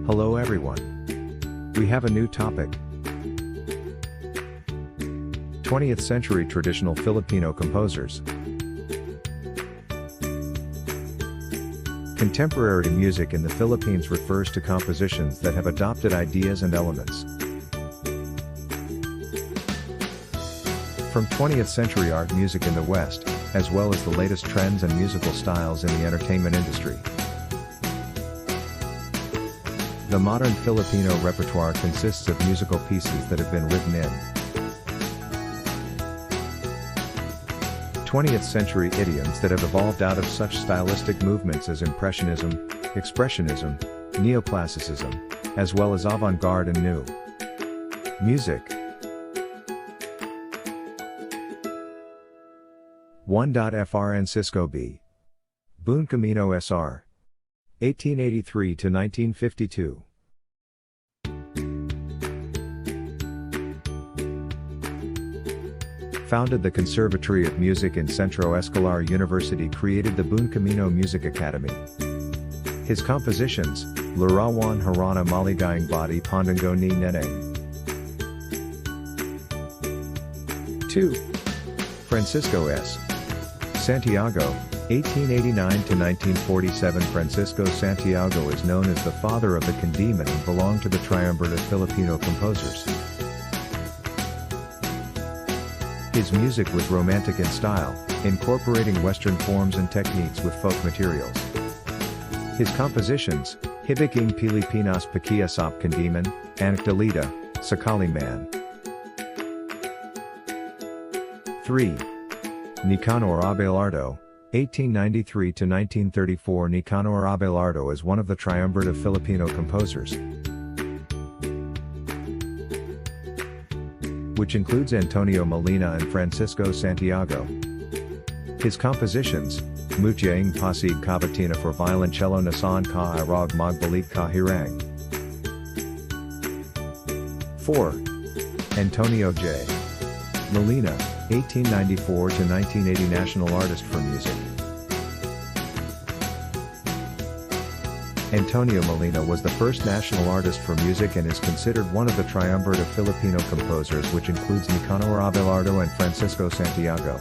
Hello everyone. We have a new topic. 20th century traditional Filipino composers. Contemporary music in the Philippines refers to compositions that have adopted ideas and elements from 20th century art music in the West, as well as the latest trends and musical styles in the entertainment industry. The modern Filipino repertoire consists of musical pieces that have been written in 20th century idioms that have evolved out of such stylistic movements as Impressionism, Expressionism, Neoclassicism, as well as avant-garde and new music. 1. Francisco B. Buen Camino Sr. 1883 to 1952. Founded the Conservatory of Music in Centro Escolar University, created the Buen Camino Music Academy. His compositions, Larawan Harana Maligayang Body Pandango ni Neneng. 2. Francisco S. Santiago, 1889 to 1947. Francisco Santiago is known as the father of the Candiman and belonged to the triumvirate of Filipino composers. His music was romantic in style, incorporating Western forms and techniques with folk materials. His compositions, Hibiking Pilipinas Pakiasap Candiman, Anakdalita, Sakali Man. 3. Nicanor Abelardo, 1893 to 1934. Nicanor Abelardo is one of the triumvirate of Filipino composers, which includes Antonio Molina and Francisco Santiago. His compositions, Mutyaing Pasig Cavatina for violoncello Nasan Ka Irag Magbalik Ka Hirang. 4. Antonio J. Molina, 1894 to 1980. National Artist for Music. Antonio Molina was the first national artist for music and is considered one of the triumvirate of Filipino composers, which includes Nicanor Abelardo and Francisco Santiago.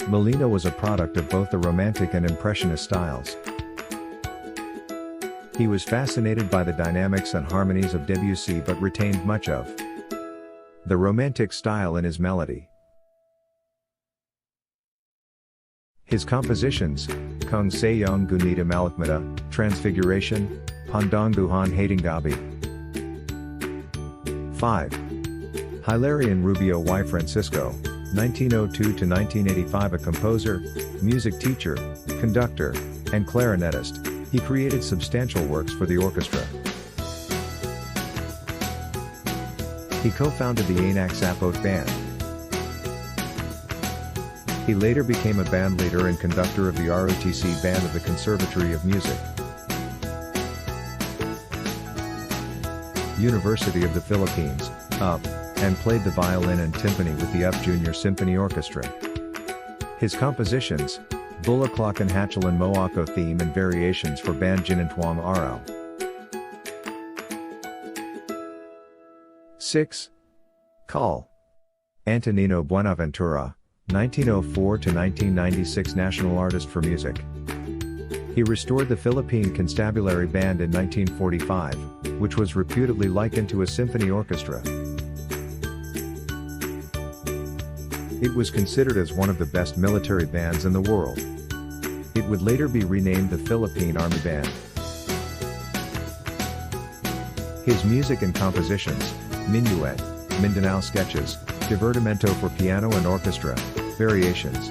Molina was a product of both the Romantic and Impressionist styles. He was fascinated by the dynamics and harmonies of Debussy but retained much of the Romantic style in his melody. His compositions, Kung Sayong Gunita Malikmata, Transfiguration, Pandangguhan Hatinggabi. 5. Hilarion Rubio y Francisco, 1902 to 1985. A composer, music teacher, conductor, and clarinetist, he created substantial works for the orchestra. He co-founded the Anak Sapot Band. He later became a band leader and conductor of the ROTC Band of the Conservatory of Music, University of the Philippines, UP, and played the violin and timpani with the UP Junior Symphony Orchestra. His compositions, Bulaklakan Hatchalan Moako theme and variations for Band Ginantuang Araw. 6. Call. Antonino Buenaventura, 1904 to 1996. National Artist for Music. He restored the Philippine Constabulary Band in 1945, which was reputedly likened to a symphony orchestra. It was considered as one of the best military bands in the world. It would later be renamed the Philippine Army Band. His music and compositions, Minuet, Mindanao Sketches, Divertimento for Piano and Orchestra, Variations,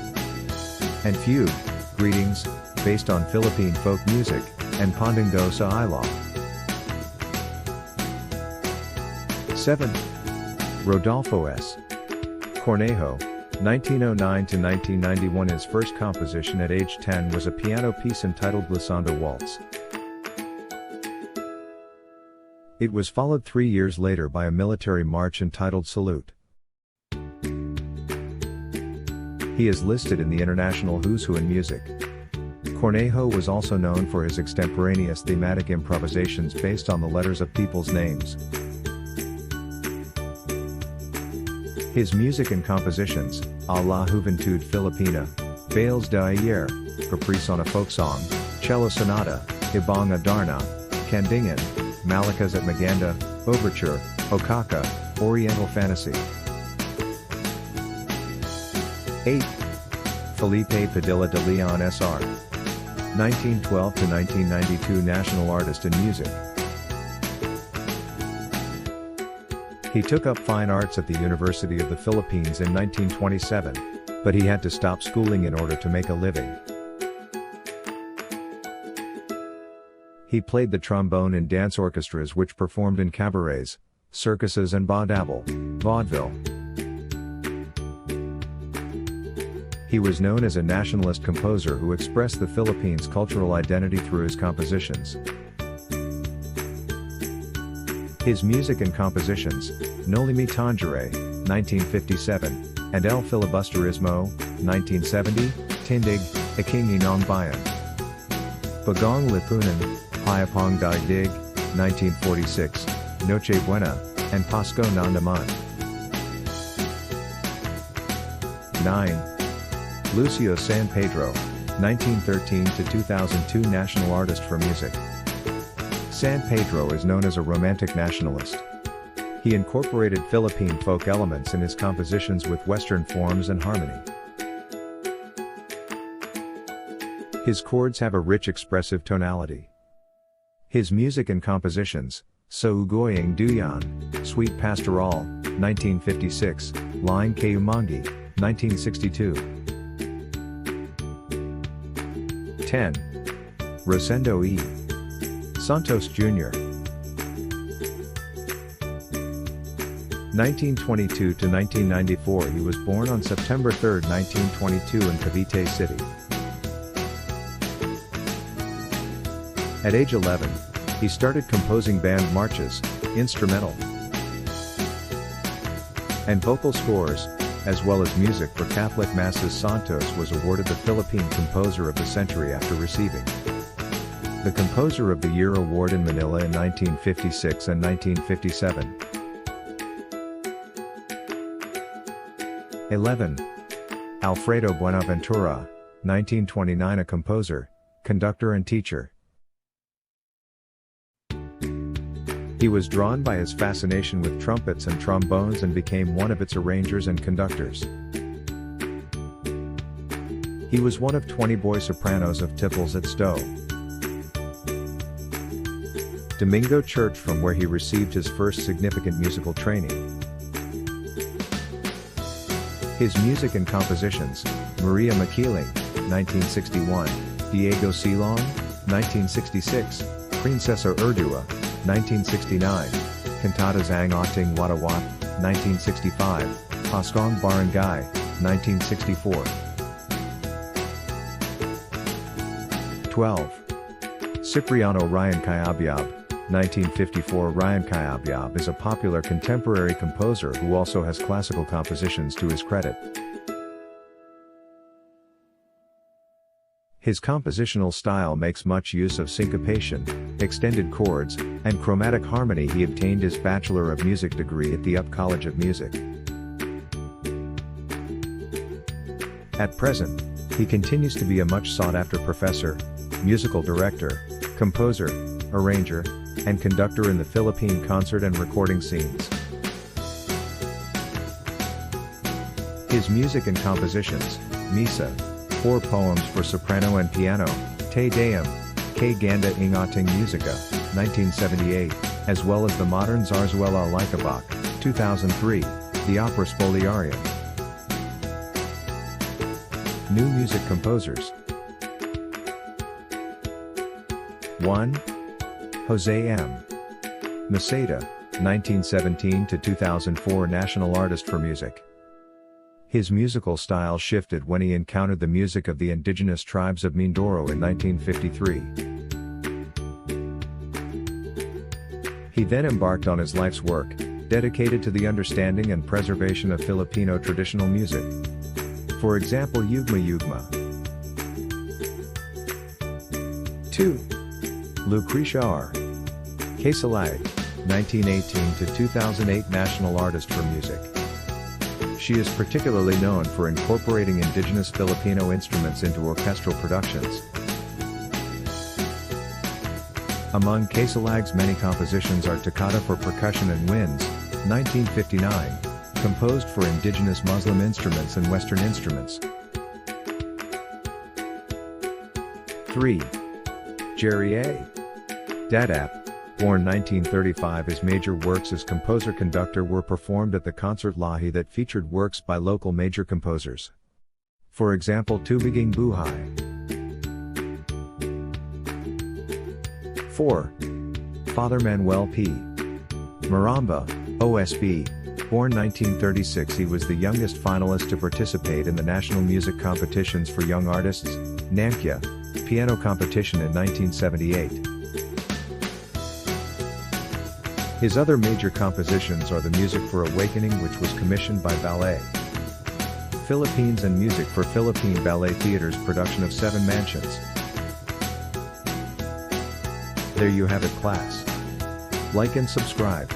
and Fugue, Greetings, based on Philippine folk music, and Pandango sa Ilog. 7. Rodolfo S. Cornejo, 1909 to 1991. His first composition at age 10 was a piano piece entitled Glissando Waltz. It was followed 3 years later by a military march entitled Salute. He is listed in the International Who's Who in Music. Cornejo was also known for his extemporaneous thematic improvisations based on the letters of people's names. His music and compositions, A la Juventud Filipina, Bales de Ayer, Caprice on a Folk Song, Cello Sonata, Ibang Adarna, Kandingan, Malakas at Maganda, Overture, Okaka, Oriental Fantasy. 8. Felipe Padilla de Leon Sr. 1912–1992 national artist in music. He took up fine arts at the University of the Philippines in 1927, but he had to stop schooling in order to make a living. He played the trombone in dance orchestras which performed in cabarets, circuses and vaudeville. He was known as a nationalist composer who expressed the Philippines' cultural identity through his compositions. His music and compositions, Noli Me Tangere, 1957, and El Filibusterismo, 1970, Tindig, Iking Inong Bayan. Bagong Lipunan, Payapong Daigdig, 1946, Noche Buena, and Pasko na Naman. 9. Lucio San Pedro, 1913–2002 national artist for music. San Pedro is known as a romantic nationalist. He incorporated Philippine folk elements in his compositions with Western forms and harmony. His chords have a rich expressive tonality. His music and compositions, Sa Ugoying Duyan, Sweet Pastoral, 1956, Line Kayumangi, 1962. 10. Rosendo E. Santos Jr. 1922–1994 He was born on September 3, 1922 in Cavite City. At age 11, he started composing band marches, instrumental and vocal scores, as well as music for Catholic Masses. Santos was awarded the Philippine Composer of the Century after receiving the Composer of the Year award in Manila in 1956 and 1957. 11. Alfredo Buenaventura, 1929 a composer, conductor and teacher. He was drawn by his fascination with trumpets and trombones and became one of its arrangers and conductors. He was one of 20 boy sopranos of Tipples at Stowe Domingo Church, from where he received his first significant musical training. His music and compositions, Maria Makiling, 1961, Diego Silong, 1966, Princesa Urdua, 1969, Cantatas ang Ating Watawat, 1965, Paskong Barangay, 1964. 12. Cipriano Ryan Cayabyab, 1954. Ryan Cayabyab is a popular contemporary composer who also has classical compositions to his credit. His compositional style makes much use of syncopation, extended chords, and chromatic harmony. He obtained his Bachelor of Music degree at the UP College of Music. At present, he continues to be a much sought-after professor, musical director, composer, arranger, and conductor in the Philippine concert and recording scenes. His music and compositions, Misa, 4 poems for soprano and piano, Te Deum, Kay Ganda ng Ating Musika, 1978, as well as the modern Zarzuela Likabak, 2003, the opera Spoliarium. New music composers. 1. Jose M. Maceda, 1917–2004 national artist for music. His musical style shifted when he encountered the music of the indigenous tribes of Mindoro in 1953. He then embarked on his life's work, dedicated to the understanding and preservation of Filipino traditional music. For example, Yugma Yugma. 2. Lucretia R. Casalag, 1918 to 2008 National Artist for Music. She is particularly known for incorporating indigenous Filipino instruments into orchestral productions. Among Casalag's many compositions are Toccata for Percussion and Winds, 1959, composed for indigenous Muslim instruments and Western instruments. 3. Jerry A. Dadap, born 1935. His major works as composer-conductor were performed at the Concert Lahi that featured works by local major composers. For example, Tubiging Buhay. 4. Father Manuel P. Maramba, OSB, born 1936. He was the youngest finalist to participate in the National Music Competitions for Young Artists, NAMCYA, piano competition in 1978. His other major compositions are the Music for Awakening, which was commissioned by Ballet Philippines, and Music for Philippine Ballet Theater's production of Seven Mansions. There you have it, class. Like and subscribe.